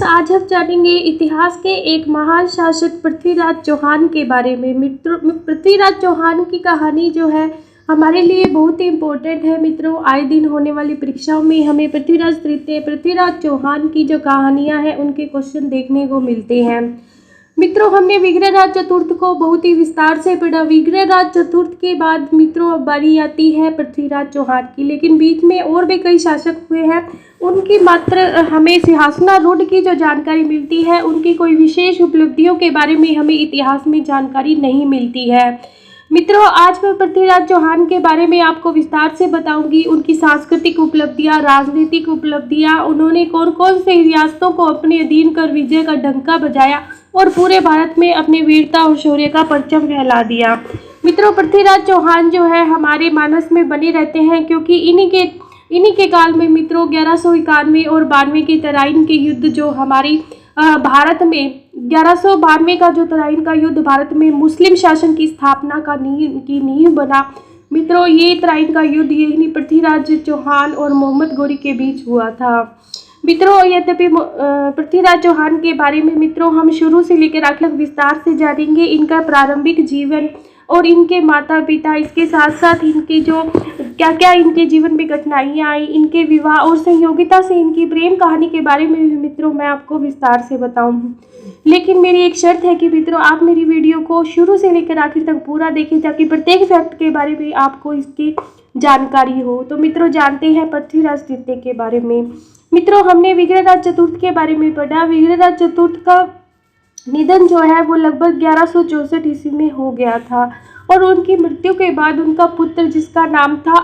आज हम जानेंगे इतिहास के एक महान शासक पृथ्वीराज चौहान के बारे में। मित्रों, पृथ्वीराज चौहान की कहानी जो है हमारे लिए बहुत ही इम्पोर्टेंट है। मित्रों, आए दिन होने वाली परीक्षाओं में हमें पृथ्वीराज तृतीय, पृथ्वीराज चौहान की जो कहानियां हैं उनके क्वेश्चन देखने को मिलते हैं। मित्रों, हमने विग्रहराज चतुर्थ को बहुत ही विस्तार से पढ़ा। विग्रहराज चतुर्थ के बाद मित्रों अब बारी आती है पृथ्वीराज चौहान की, लेकिन बीच में और भी कई शासक हुए हैं। उनकी मात्र हमें सिंहासनारूढ़ की जो जानकारी मिलती है, उनकी कोई विशेष उपलब्धियों के बारे में हमें इतिहास में जानकारी नहीं मिलती है। मित्रों, आज मैं पृथ्वीराज चौहान के बारे में आपको विस्तार से बताऊंगी। उनकी सांस्कृतिक उपलब्धियां, राजनीतिक उपलब्धियां, उन्होंने कौन कौन से रियासतों को अपने अधीन कर विजय का डंका बजाया और पूरे भारत में अपने वीरता और शौर्य का परचम फहरा दिया। मित्रों, पृथ्वीराज चौहान जो है हमारे मानस में बने रहते हैं, क्योंकि इन्हीं के काल में मित्रों 1191 और 92 के तराइन के युद्ध जो हमारी भारत में 1192 का जो तराइन का युद्ध भारत में मुस्लिम शासन की स्थापना की नींव बना। मित्रों, ये तराइन का युद्ध यही पृथ्वीराज चौहान और मोहम्मद गौरी के बीच हुआ था। मित्रों, यद्यपि पृथ्वीराज चौहान के बारे में मित्रों हम शुरू से लेकर आखिर तक विस्तार से जानेंगे। इनका प्रारंभिक जीवन और इनके माता पिता, इसके साथ साथ इनके जो क्या क्या इनके जीवन में कठिनाइयाँ आई, इनके विवाह और संयोगिता से इनकी प्रेम कहानी के बारे में भी मित्रों मैं आपको विस्तार से बताऊंगी। लेकिन मेरी एक शर्त है कि मित्रों आप मेरी वीडियो को शुरू से लेकर आखिर तक पूरा देखें, ताकि प्रत्येक फैक्ट के बारे में आपको इसकी जानकारी हो। तो मित्रों जानते हैं पृथ्वीराज तृतीय के बारे में। मित्रों, हमने विग्रहराज चतुर्थ के बारे में पढ़ा। विग्रहराज चतुर्थ का निधन जो है वो लगभग 1164 ईस्वी में हो गया था, और उनकी मृत्यु के बाद उनका पुत्र, जिसका नाम था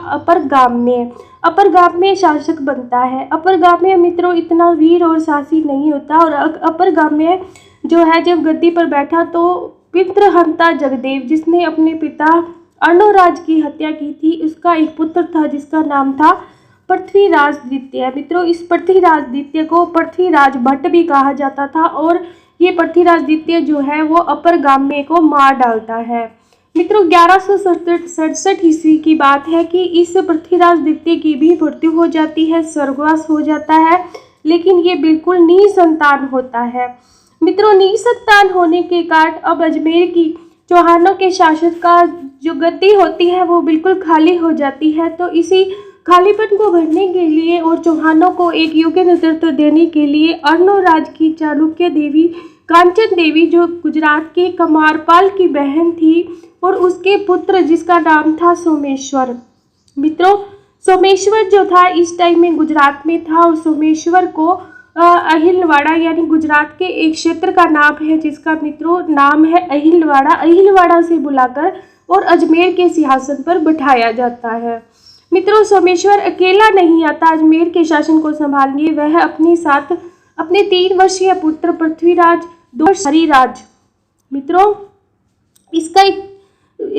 अपरगाम्य शासक बनता है। अपरगाम्य मित्रों इतना वीर और साहसी नहीं होता, और अपरगाम्य जो है जब गद्दी पर बैठा तो पितृहंता जगदेव, जिसने अपने पिता अर्णोराज की हत्या की थी, उसका एक पुत्र था जिसका नाम था पृथ्वीराज द्वितीय। मित्रों, इस पृथ्वीराज द्वितीय को पृथ्वीराज भट्ट भी कहा जाता था, और ये पृथ्वीराज द्वितीय जो है वो अपरगाम्य को मार डालता है। मित्रों, 1167 ईस्वी की बात है कि इस पृथ्वीराज द्वितीय की भी मृत्यु हो जाती है, स्वर्गवास हो जाता है, लेकिन ये बिल्कुल निसंतान होता है। मित्रों, निसंतान होने के कारण अब अजमेर की चौहानों के शासक का जो गद्दी होती है वो बिल्कुल खाली हो जाती है। तो इसी खालीपन को भरने के लिए और चौहानों को एक योग्य नेतृत्व देने के लिए अर्णोराज की चालुक्य देवी कांचन देवी, जो गुजरात के कमारपाल की बहन थी, और उसके पुत्र जिसका नाम था सोमेश्वर। मित्रों, सोमेश्वर जो था इस टाइम में गुजरात में था, और सोमेश्वर को अहिलवाड़ा यानी गुजरात के एक क्षेत्र का नाम है, जिसका मित्रों नाम है अहिलवाड़ा। अहिलवाड़ा से बुलाकर और अजमेर के सिंहासन पर बिठाया जाता है। मित्रों, सोमेश्वर अकेला नहीं आता अजमेर के शासन को संभालने। वह अपने साथ अपने 3 वर्षीय पुत्र पृथ्वीराज, हरिराज। मित्रों, इसका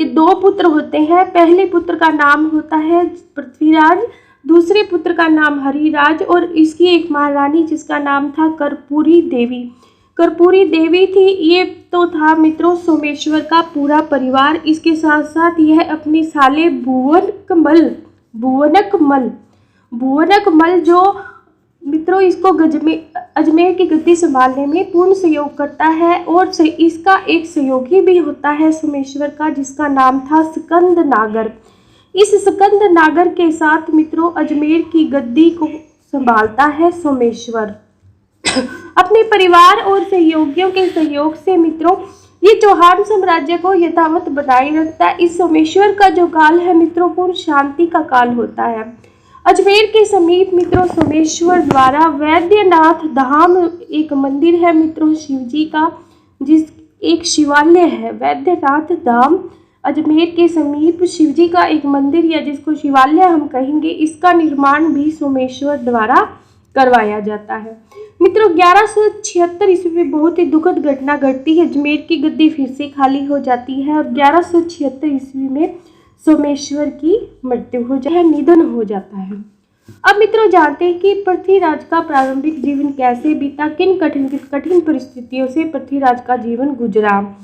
2 पुत्र होते हैं। पहले पुत्र का नाम होता है पृथ्वीराज, दूसरे पुत्र का नाम हरिराज, और इसकी एक महारानी जिसका नाम था कर्पूरी देवी। कर्पूरी देवी थी। ये तो था मित्रों सोमेश्वर का पूरा परिवार। इसके साथ साथ यह अपने साले भुवनकमल जो मित्रों इसको अजमेर की गद्दी संभालने में पूर्ण सहयोग करता है, और इसका एक सहयोगी भी होता है सोमेश्वर का, जिसका नाम था स्कंद नागर। इस स्कंद नागर के साथ मित्रों अजमेर की गद्दी को संभालता है सोमेश्वर। अपने परिवार और सहयोगियों के सहयोग से मित्रों ये चौहान साम्राज्य को यथावत बनाए रखता है। इस सोमेश्वर का जो काल है मित्रों पूर्ण शांति का काल होता है। अजमेर के समीप मित्रों सोमेश्वर द्वारा वैद्यनाथ धाम एक मंदिर है मित्रों शिवजी का, जिस एक शिवालय है। वैद्यनाथ धाम अजमेर के समीप शिवजी का एक मंदिर, या जिसको शिवालय हम कहेंगे, इसका निर्माण भी सोमेश्वर द्वारा करवाया जाता है। मित्रों, 1176 ईस्वी में बहुत ही दुखद घटना घटती है। अजमेर की गद्दी फिर से खाली हो जाती है, और 1176 ईस्वी में सोमेश्वर की मृत्यु हो जाती है, निधन हो जाता है। अब मित्रों जानते हैं कि पृथ्वीराज का प्रारंभिक जीवन कैसे बीता, किन कठिन परिस्थितियों से पृथ्वीराज का जीवन गुजरा।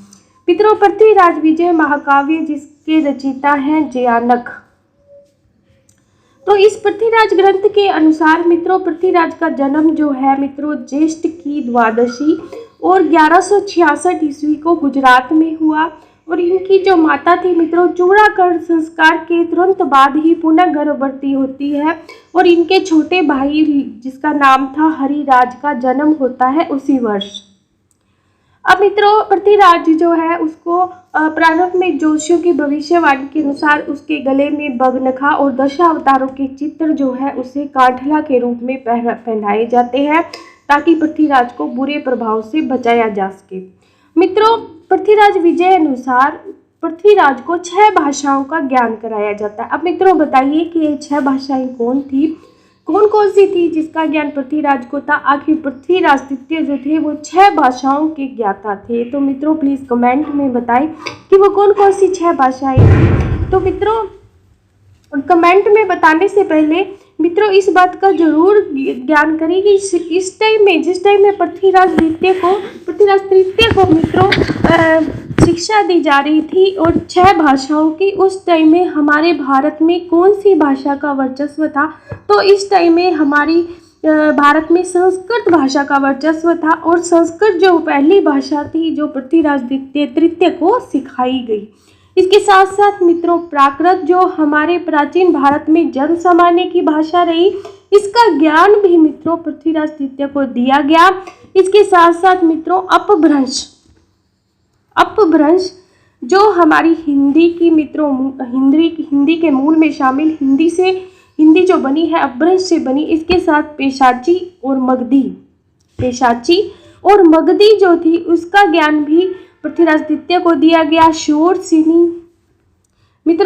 मित्रों, पृथ्वीराज विजय महाकाव्य जिसके रचयिता हैं जयानक। तो इस पृथ्वीराज ग्रंथ के अनुसार मित्रों पृथ्वीराज का जन्म जो है मित्रों ज्येष्ठ की द्वादशी और 1166 ईस्वी को गुजरात में हुआ। और इनकी जो माता थी मित्रों चूड़ाकरण संस्कार के तुरंत बाद ही पुनः गर्भवती होती है और इनके छोटे भाई जिसका नाम था हरिराज का जन्म होता है उसी वर्ष। अब मित्रों पृथ्वीराज जो है उसको प्रारंभ में जोशियों की भविष्यवाणी के अनुसार उसके गले में बगनखा और दशावतारों के चित्र जो है उसे काठला के रूप में पहनाए जाते हैं ताकि पृथ्वीराज को बुरे प्रभाव से बचाया जा सके। मित्रों पृथ्वीराज विजय अनुसार पृथ्वीराज को 6 भाषाओं का ज्ञान कराया जाता है। अब मित्रों बताइए कि ये 6 भाषाएं कौन थी, कौन कौन सी थी जिसका ज्ञान पृथ्वीराज को था। आखिर पृथ्वीराज द्वितीय जो थे वो 6 भाषाओं के ज्ञाता थे। तो मित्रों प्लीज कमेंट में बताएं कि वो कौन कौन सी 6 भाषाएं थी। तो मित्रों कमेंट में बताने से पहले मित्रों इस बात का जरूर ज्ञान करें कि इस टाइम में जिस टाइम में पृथ्वीराज तृतीय को मित्रों शिक्षा दी जा रही थी और 6 भाषाओं की, उस टाइम में हमारे भारत में कौन सी भाषा का वर्चस्व था। तो इस टाइम में हमारी भारत में संस्कृत भाषा का वर्चस्व था और संस्कृत जो पहली भाषा थी जो पृथ्वीराज तृतीय को सिखाई गई। इसके साथ साथ मित्रों प्राकृत जो हमारे प्राचीन भारत में जन सामान्य की भाषा रही, इसका ज्ञान भी मित्रों पृथ्वीराज तृतीय को दिया गया। इसके साथ साथ मित्रों अपभ्रंश जो हमारी हिंदी की मित्रों हिंदी के मूल में शामिल हिंदी जो बनी है अपभ्रंश से बनी। इसके साथ पेशाची और मगधी जो थी उसका ज्ञान भी पृथ्वीराज तृतीय को दिया गया।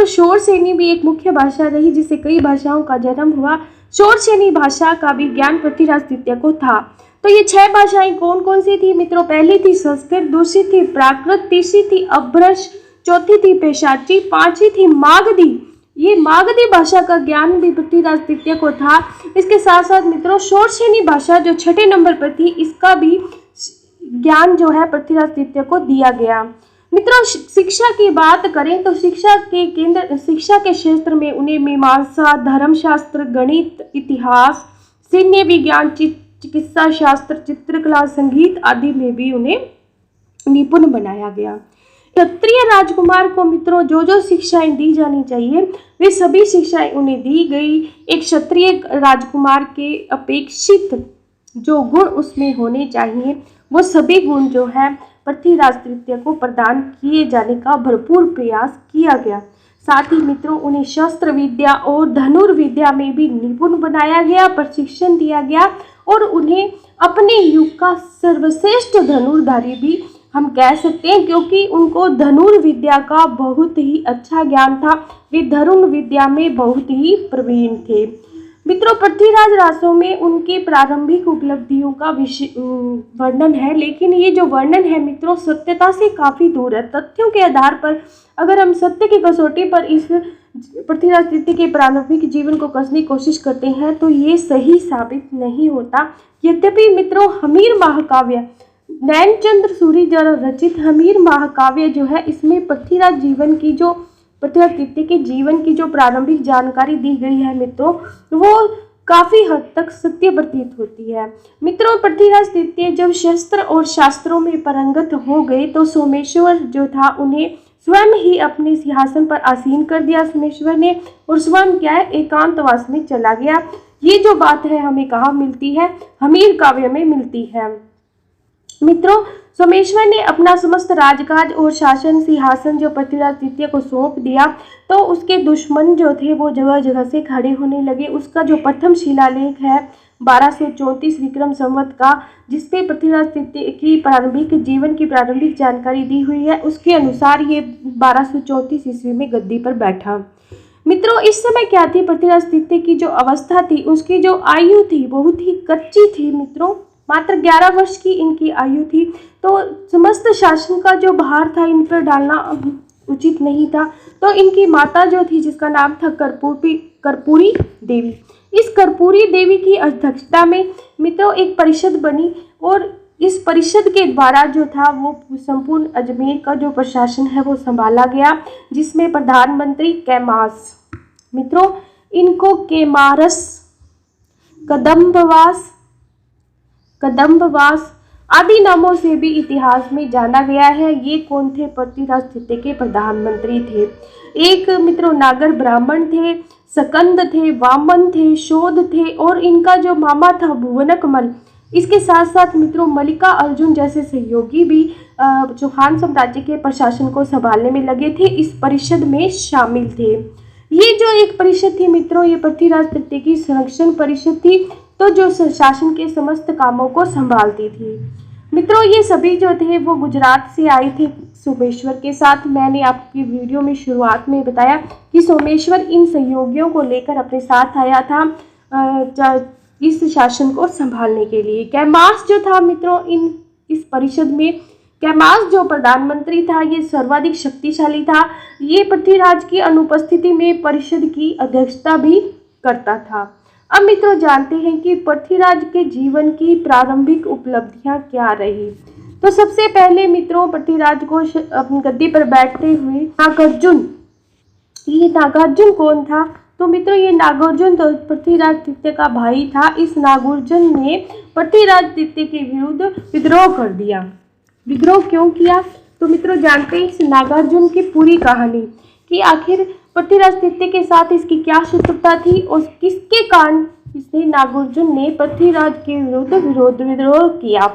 शोरसेनी भी एक मुख्य भाषा रही जिससे कई भाषाओं का जन्म हुआ। शोरसेनी भाषा का भी ज्ञान पृथ्वीराज तृतीय को था। तो ये 6 भाषाएं कौन कौन सी थी मित्रों, पहली थी संस्कृत, दूसरी थी प्राकृत, तीसरी थी अपभ्रंश, चौथी थी पेशाची, 5वीं थी मागधी। ये मागधी भाषा का ज्ञान भी पृथ्वीराज तृतीय को था। इसके साथ साथ मित्रों शोरसेनी भाषा जो 6ठे नंबर पर थी इसका भी ज्ञान जो है पृथ्वीराज तृतीय को दिया गया। मित्रों शिक्षा की बात करें तो शिक्षा के क्षेत्र में उन्हें मीमांसा, धर्मशास्त्र, गणित, इतिहास, सैन्य विज्ञान, चिकित्सा शास्त्र, चित्रकला, संगीत आदि में भी उन्हें निपुण बनाया गया। क्षत्रिय राजकुमार को मित्रों जो शिक्षाएं दी जानी चाहिए वे सभी शिक्षाएं उन्हें दी गई। एक क्षत्रिय राजकुमार के अपेक्षित जो गुण उसमें होने चाहिए वो सभी गुण जो है पृथ्वीराज तृतीय को प्रदान किए जाने का भरपूर प्रयास किया गया। साथ ही मित्रों उन्हें शस्त्र विद्या और धनुर्विद्या में भी निपुण बनाया गया, प्रशिक्षण दिया गया और उन्हें अपने युग का सर्वश्रेष्ठ धनुर्धारी भी हम कह सकते हैं क्योंकि उनको धनुर्विद्या का बहुत ही अच्छा ज्ञान था। वे धनुर्विद्या में बहुत ही प्रवीण थे। मित्रों पृथ्वीराज रासों में उनकी प्रारंभिक उपलब्धियों का वर्णन है, लेकिन ये जो वर्णन है मित्रों सत्यता से काफ़ी दूर है। तथ्यों के आधार पर अगर हम सत्य की कसौटी पर इस पृथ्वीराज तृतीय के प्रारंभिक जीवन को कसने की कोशिश करते हैं तो ये सही साबित नहीं होता। यद्यपि मित्रों हमीर महाकाव्य नैनचंद्र सूरी द्वारा रचित हमीर महाकाव्य जो है इसमें पृथ्वीराज तृतीय के जीवन की जो प्रारंभिक जानकारी दी गई है मित्रों वो काफ़ी हद तक सत्य प्रतीत होती है। मित्रों पृथ्वीराज तृतीय जब शस्त्र और शास्त्रों में पारंगत हो गए तो सोमेश्वर जो था उन्हें स्वयं ही अपने सिंहासन पर आसीन कर दिया सोमेश्वर ने और स्वयं क्या है एकांतवास में चला गया। ये जो बात है हमें कहाँ मिलती है, हमीर काव्य में मिलती है। मित्रों सोमेश्वर ने अपना समस्त राजकाज और शासन सिंहासन जो पृथ्वीराज तृतीय को सौंप दिया तो उसके दुश्मन जो थे वो जगह जगह से खड़े होने लगे। उसका जो प्रथम शिलालेख है 1234 विक्रम संवत का जिसपे पृथ्वीराज तृतीय की प्रारंभिक जीवन की प्रारंभिक जानकारी दी हुई है उसके अनुसार ये 1234 ईस्वी में गद्दी पर बैठा। मित्रों इस समय क्या थी पृथ्वीराज तृतीय की जो अवस्था थी उसकी जो आयु थी बहुत ही कच्ची थी। मित्रों मात्र 11 वर्ष की इनकी आयु थी तो समस्त शासन का जो भार था इन पर डालना उचित नहीं था। तो इनकी माता जो थी जिसका नाम था कर्पूरी देवी, इस कर्पूरी देवी की अध्यक्षता में मित्रों एक परिषद बनी और इस परिषद के द्वारा जो था वो संपूर्ण अजमेर का जो प्रशासन है वो संभाला गया जिसमें प्रधानमंत्री कैमास। मित्रों इनको केमारस, कदम्बवास आदि नामों से भी इतिहास में जाना गया है। ये कौन थे? पृथ्वीराज द्वितीय के प्रधानमंत्री थे। एक मित्रों नागर ब्राह्मण थे, सकंद थे, वामन थे, शोध थे और इनका जो मामा था भुवनकमल। इसके साथ साथ मित्रों मल्लिका अर्जुन जैसे सहयोगी भी चौहान साम्राज्य के प्रशासन को संभालने में लगे थे, इस परिषद में शामिल थे। ये जो एक परिषद थी मित्रों, ये पृथ्वीराज तृतीय की संरक्षण परिषद थी, तो जो शासन के समस्त कामों को संभालती थी। मित्रों ये सभी जो थे वो गुजरात से आए थे सोमेश्वर के साथ। मैंने आपकी वीडियो में शुरुआत में बताया कि सोमेश्वर इन सहयोगियों को लेकर अपने साथ आया था इस शासन को संभालने के लिए। कैमास जो था मित्रों इस परिषद में, कैमास जो प्रधानमंत्री था ये सर्वाधिक शक्तिशाली था। ये पृथ्वीराज की अनुपस्थिति में परिषद की अध्यक्षता भी करता था। अब मित्रों जानते हैं कि पृथ्वीराज के जीवन की प्रारंभिक उपलब्धियां क्या रही। तो सबसे पहले मित्रों पृथ्वीराज को अपनी गद्दी पर बैठते हुए नागार्जुन, ये नागार्जुन कौन था? तो मित्रों ये नागार्जुन तो पृथ्वीराज द्वितीय का भाई था। इस नागार्जुन ने पृथ्वीराज द्वितीय के विरुद्ध विद्रोह कर दिया। विद्रोह क्यों किया? तो मित्रों जानते हैं इस नागार्जुन की पूरी कहानी कि आखिर पृथ्वीराज द्वितीय के साथ इसकी क्या शत्रुता थी और किसके कारण इसने नागार्जुन ने पृथ्वीराज के विरुद्ध विद्रोह किया।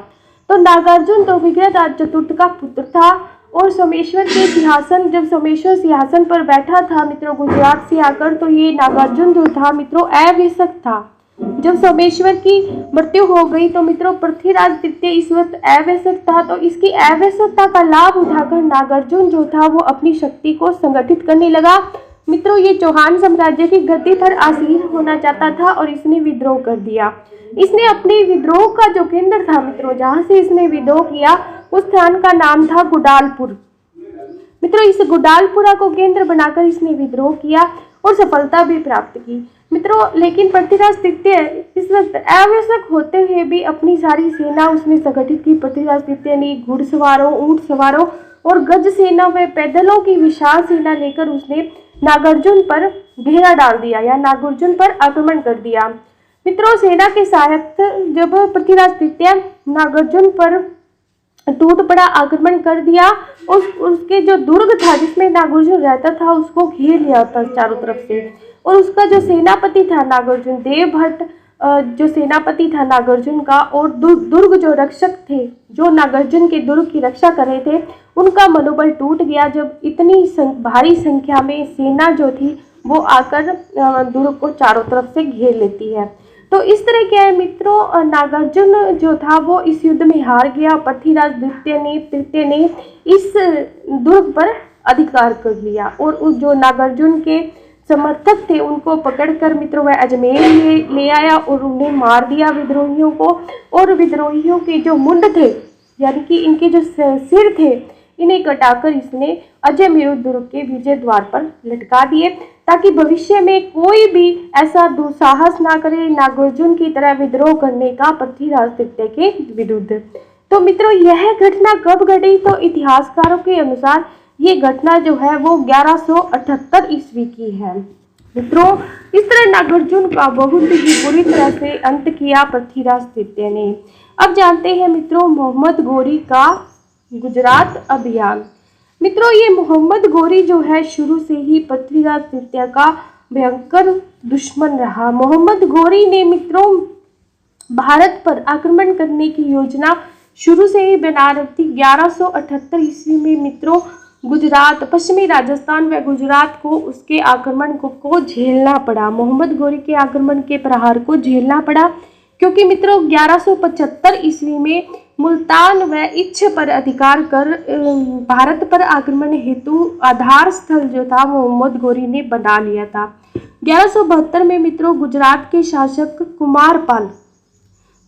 तो नागार्जुन तो विग्रहराज चतुर्थ का पुत्र था और सोमेश्वर के सिंहासन, जब सोमेश्वर सिंहासन पर बैठा था मित्रों गुजरात से आकर, तो ये नागार्जुन जो था मित्रों अवैसक था। जब सोमेश्वर की मृत्यु हो गई तो मित्रों पृथ्वीराज द्वितीय इस वक्त अवैसक था, तो इसकी अवैसकता का लाभ उठाकर नागार्जुन जो था वो अपनी शक्ति को संगठित करने लगा। मित्रों ये चौहान साम्राज्य की गद्दी पर आसीन होना चाहता था और इसने विद्रोह कर दिया। इसने अपने विद्रोह का जो केंद्र था मित्रों, जहां से इसने विद्रोह किया उस स्थान का नाम था गुडालपुर। मित्रों इस गुडालपुरा को केंद्र बनाकर इसने विद्रोह किया और सफलता भी प्राप्त की। मित्रों लेकिन पृथ्वीराज द्वितीय इस वक्त आवश्यक होते हुए भी अपनी सारी सेना उसने संगठित की। पृथ्वीराज द्वितीय ने घुड़सवारों, ऊंट सवारों और गज सेना व पैदलों की विशाल सेना लेकर उसने नागार्जुन पर घेरा डाल दिया या नागार्जुन पर आक्रमण कर दिया। मित्रों सेना के सहायक जब पृथ्वीराज द्वितीय नागार्जुन पर टूट पड़ा, आक्रमण कर दिया, उसके जो दुर्ग था जिसमें नागार्जुन रहता था उसको घेर लिया था चारों तरफ से। और उसका जो सेनापति था नागार्जुन, देवभट्ट जो सेनापति था नागार्जुन का, और दुर्ग जो रक्षक थे जो नागार्जुन के दुर्ग की रक्षा कर रहे थे, उनका मनोबल टूट गया जब इतनी भारी संख्या में सेना जो थी वो आकर दुर्ग को चारों तरफ से घेर लेती है। तो इस तरह क्या है मित्रों, नागार्जुन जो था वो इस युद्ध में हार गया। पृथ्वीराज तृतीय ने इस दुर्ग पर अधिकार कर लिया और उस जो नागार्जुन के समर्थक थे उनको पकड़कर मित्रों वह अजमेर ले आया और उन्हें मार दिया विद्रोहियों को। और विद्रोहियों के जो मुंड थे यानी कि इनके जो सिर थे इन्हें कटाकर इसने अजमेर दुर्ग के विजय द्वार पर लटका दिए, ताकि भविष्य में कोई भी ऐसा दुस्साहस ना करे नागार्जुन की तरह विद्रोह करने का पृथ्वीराज तृतीय के विरुद्ध। तो मित्रों यह घटना कब घटी? तो इतिहासकारों के अनुसार ये घटना जो है वो 1178 ईस्वी की है। मित्रों इस तरह नागार्जुन का बहुत ही बुरी तरह से अंत किया पृथ्वीराज तृतीय ने। अब जानते हैं मित्रों मोहम्मद गोरी का गुजरात अभियान। मित्रों ये मोहम्मद गोरी जो है शुरू से ही पृथ्वीराज तृतीय का भयंकर दुश्मन रहा। मोहम्मद गोरी ने मित्रों भारत पर आक्रमण करने की योजना शुरू से ही बना रखी। 1178 ईस्वी में मित्रों गुजरात, पश्चिमी राजस्थान व गुजरात को उसके आक्रमण को झेलना पड़ा। मोहम्मद गोरी के आक्रमण के प्रहार को झेलना पड़ा क्योंकि मित्रों 1175 ईस्वी में मुल्तान व इच्छ पर अधिकार कर भारत पर आक्रमण हेतु आधार स्थल जो था मोहम्मद गोरी ने बना लिया था। 1172 में मित्रों गुजरात के शासक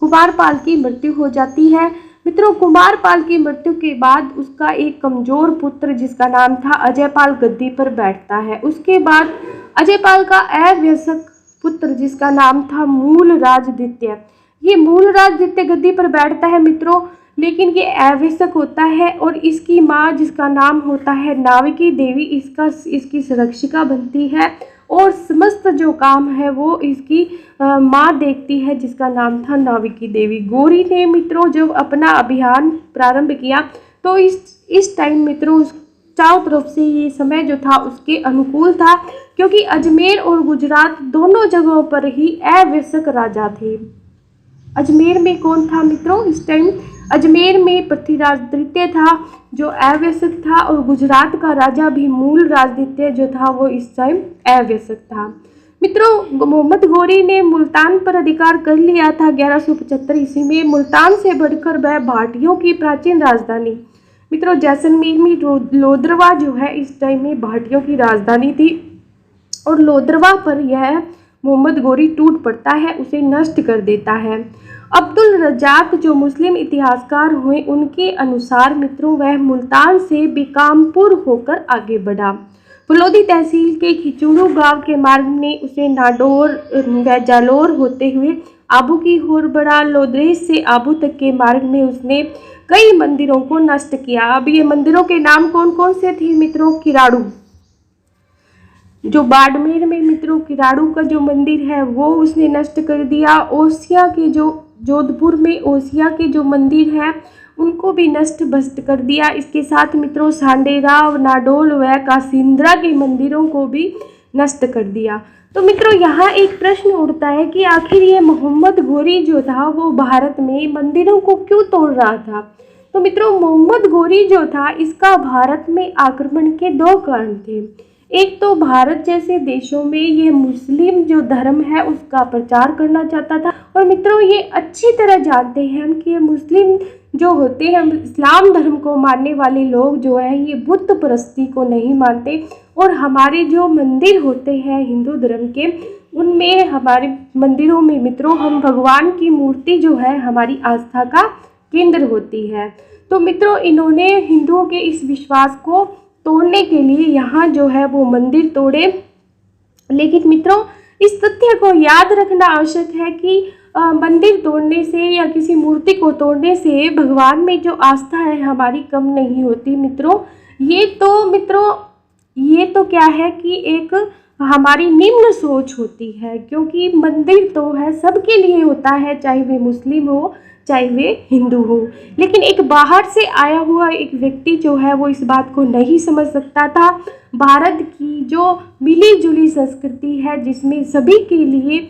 कुमारपाल की मृत्यु हो जाती है। मित्रों कुमारपाल की मृत्यु के बाद उसका एक कमजोर पुत्र जिसका नाम था अजयपाल गद्दी पर बैठता है। उसके बाद अजयपाल का अवयस्क पुत्र जिसका नाम था मूलराज द्वितीय, ये मूलराज द्वितीय गद्दी पर बैठता है। मित्रों लेकिन ये आवश्यक होता है और इसकी माँ जिसका नाम होता है नाविकी देवी इसकी सुरक्षिका बनती है और समस्त जो काम है वो इसकी माँ देखती है जिसका नाम था नाविकी देवी। गौरी ने मित्रों जब अपना अभियान प्रारंभ किया तो इस टाइम मित्रों चारों तरफ से ये समय जो था उसके अनुकूल था, क्योंकि अजमेर और गुजरात दोनों जगहों पर ही आवश्यक राजा थे। अजमेर में कौन था मित्रों इस टाइम? अजमेर में पृथ्वीराज तृतीय था जो आवश्यक था, और गुजरात का राजा भी मूल राजद्वितीय जो था वो इस टाइम आवश्यक था। मित्रों मोहम्मद गौरी ने मुल्तान पर अधिकार कर लिया था 1175 ईस्वी में। मुल्तान से बढ़कर वह भाटियों की प्राचीन राजधानी मित्रों जैसलमेर में लोद्रवा जो है इस टाइम में भाटियों की राजधानी थी, और लोद्रवा पर यह मोहम्मद गौरी टूट पड़ता है, उसे नष्ट कर देता है। अब्दुल रज्जाक जो मुस्लिम इतिहासकार हुए उनके अनुसार मित्रों वह मुल्तान से बिकामपुर होकर आगे बढ़ा। फलोदी तहसील के खिचूड़ू गांव के मार्ग में उसे नाडोर व जालोर होते हुए आबू की ओर बढ़ा। लोद्रेस से आबू तक के मार्ग में उसने कई मंदिरों को नष्ट किया। अब ये मंदिरों के नाम कौन कौन से थे मित्रों? किराड़ू, जो बाड़मेर में मित्रों किराड़ू का जो मंदिर है वो उसने नष्ट कर दिया। ओसिया के जो जोधपुर में ओसिया के जो मंदिर हैं उनको भी नष्ट भस्ट कर दिया। इसके साथ मित्रों सांडेरा, नाडोल व कासिंद्रा के मंदिरों को भी नष्ट कर दिया। तो मित्रों यहाँ एक प्रश्न उठता है कि आखिर ये मोहम्मद गौरी जो था वो भारत में मंदिरों को क्यों तोड़ रहा था? तो मित्रों मोहम्मद गौरी जो था इसका भारत में आक्रमण के दो कारण थे। एक तो भारत जैसे देशों में ये मुस्लिम जो धर्म है उसका प्रचार करना चाहता था, और मित्रों ये अच्छी तरह जानते हैं हम कि मुस्लिम जो होते हैं इस्लाम धर्म को मानने वाले लोग जो है ये बुत परस्ती को नहीं मानते, और हमारे जो मंदिर होते हैं हिंदू धर्म के उनमें हमारे मंदिरों में मित्रों हम भगवान की मूर्ति जो है हमारी आस्था का केंद्र होती है। तो मित्रों इन्होंने हिंदुओं के इस विश्वास को तोड़ने के लिए यहाँ जो है वो मंदिर तोड़े। लेकिन मित्रों इस तथ्य को याद रखना आवश्यक है कि मंदिर तोड़ने से या किसी मूर्ति को तोड़ने से भगवान में जो आस्था है हमारी कम नहीं होती मित्रों। ये तो क्या है कि एक हमारी निम्न सोच होती है, क्योंकि मंदिर तो है सबके लिए होता है, चाहे वे मुस्लिम हो चाहे वे हिंदू हो। लेकिन एक बाहर से आया हुआ एक व्यक्ति जो है वो इस बात को नहीं समझ सकता था। भारत की जो मिली जुली संस्कृति है जिसमें सभी के लिए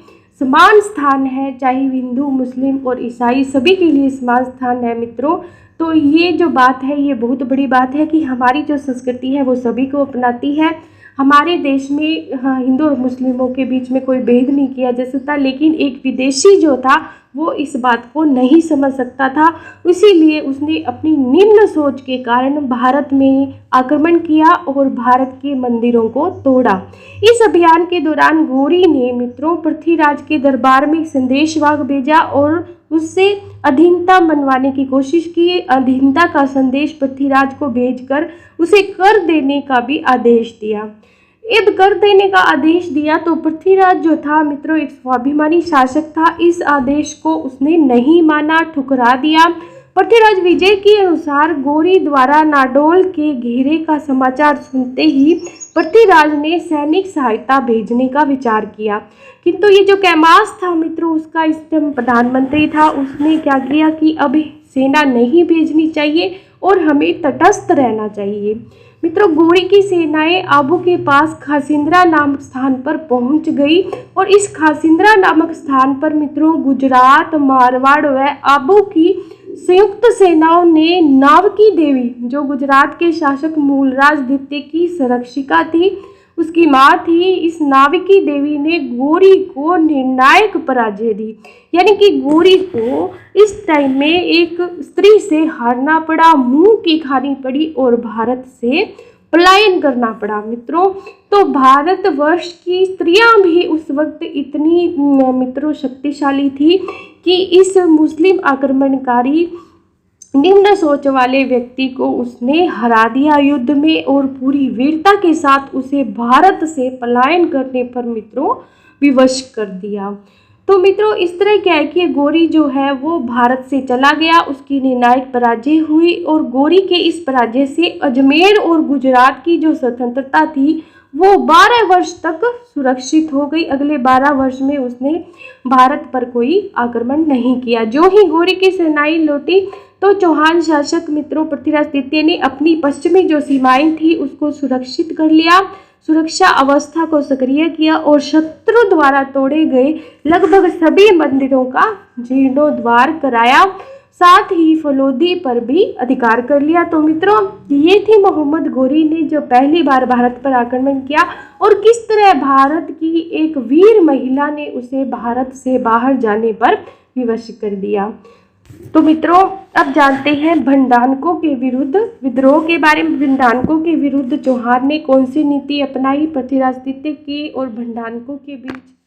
समान स्थान है, चाहे हिंदू मुस्लिम और ईसाई सभी के लिए समान स्थान है मित्रों। तो ये जो बात है ये बहुत बड़ी बात है कि हमारी जो संस्कृति है वो सभी को अपनाती है। हमारे देश में हिंदू और मुस्लिमों के बीच में कोई भेद नहीं किया जा सकता, लेकिन एक विदेशी जो था वो इस बात को नहीं समझ सकता था, इसीलिए उसने अपनी निम्न सोच के कारण भारत में आक्रमण किया और भारत के मंदिरों को तोड़ा। इस अभियान के दौरान गौरी ने मित्रों पृथ्वीराज के दरबार में संदेशवाहक भेजा और उससे अधीनता मनवाने की कोशिश की। अधीनता का संदेश पृथ्वीराज को भेजकर उसे कर देने का भी आदेश दिया। जब कर देने का आदेश दिया तो पृथ्वीराज जो था मित्रों एक स्वाभिमानी शासक था, इस आदेश को उसने नहीं माना, ठुकरा दिया। पृथ्वीराज विजय के अनुसार गौरी द्वारा नाडोल के घेरे का समाचार सुनते ही पृथ्वीराज ने सैनिक सहायता भेजने का विचार किया, किंतु ये जो कैमास था मित्रों उसका इस टाइम प्रधानमंत्री था, उसने क्या किया कि अब सेना नहीं भेजनी चाहिए और हमें तटस्थ रहना चाहिए। मित्रों गौरी की सेनाएं आबू के पास खासिंद्रा नामक स्थान पर पहुंच गई, और इस खासिंद्रा नामक स्थान पर मित्रों गुजरात, मारवाड़ व आबू की संयुक्त सेनाओं ने नावकी देवी जो गुजरात के शासक मूलराज द्वितीय की संरक्षिका थी, उसकी माँ थी, इस नाविकी देवी ने गौरी को निर्णायक पराजय दी। यानी कि गौरी को इस टाइम में एक स्त्री से हारना पड़ा, मुंह की खानी पड़ी और भारत से पलायन करना पड़ा मित्रों। तो भारतवर्ष की स्त्रियां भी उस वक्त इतनी मित्रों शक्तिशाली थी कि इस मुस्लिम आक्रमणकारी निम्न सोच वाले व्यक्ति को उसने हरा दिया युद्ध में, और पूरी वीरता के साथ उसे भारत से पलायन करने पर मित्रों विवश कर दिया। तो मित्रों इस तरह क्या है कि गौरी जो है वो भारत से चला गया, उसकी निर्णायक पराजय हुई और गौरी के इस पराजय से अजमेर और गुजरात की जो स्वतंत्रता थी वो 12 वर्ष तक सुरक्षित हो गई। अगले 12 वर्ष में उसने भारत पर कोई आक्रमण नहीं किया। जो ही गौरी की सेनाएं लौटी तो चौहान शासक मित्रों पृथ्वीराज द्वितीय ने अपनी पश्चिमी जो सीमाएं थी उसको सुरक्षित कर लिया, सुरक्षा अवस्था को सक्रिय किया और शत्रु द्वारा तोड़े गए लगभग सभी मंदिरों का जीर्णोद्धार कराया, साथ ही फलोदी पर भी अधिकार कर लिया। तो मित्रों ये थी मोहम्मद गौरी ने जो पहली बार भारत पर आक्रमण किया और किस तरह भारत की एक वीर महिला ने उसे भारत से बाहर जाने पर विवश कर दिया। तो मित्रों अब जानते हैं भंडानकों के विरुद्ध विद्रोह के बारे में। भंडानकों के विरुद्ध चौहान ने कौन सी नीति अपनाई, पृथ्वीराज द्वितीय के और भंडानकों के बीच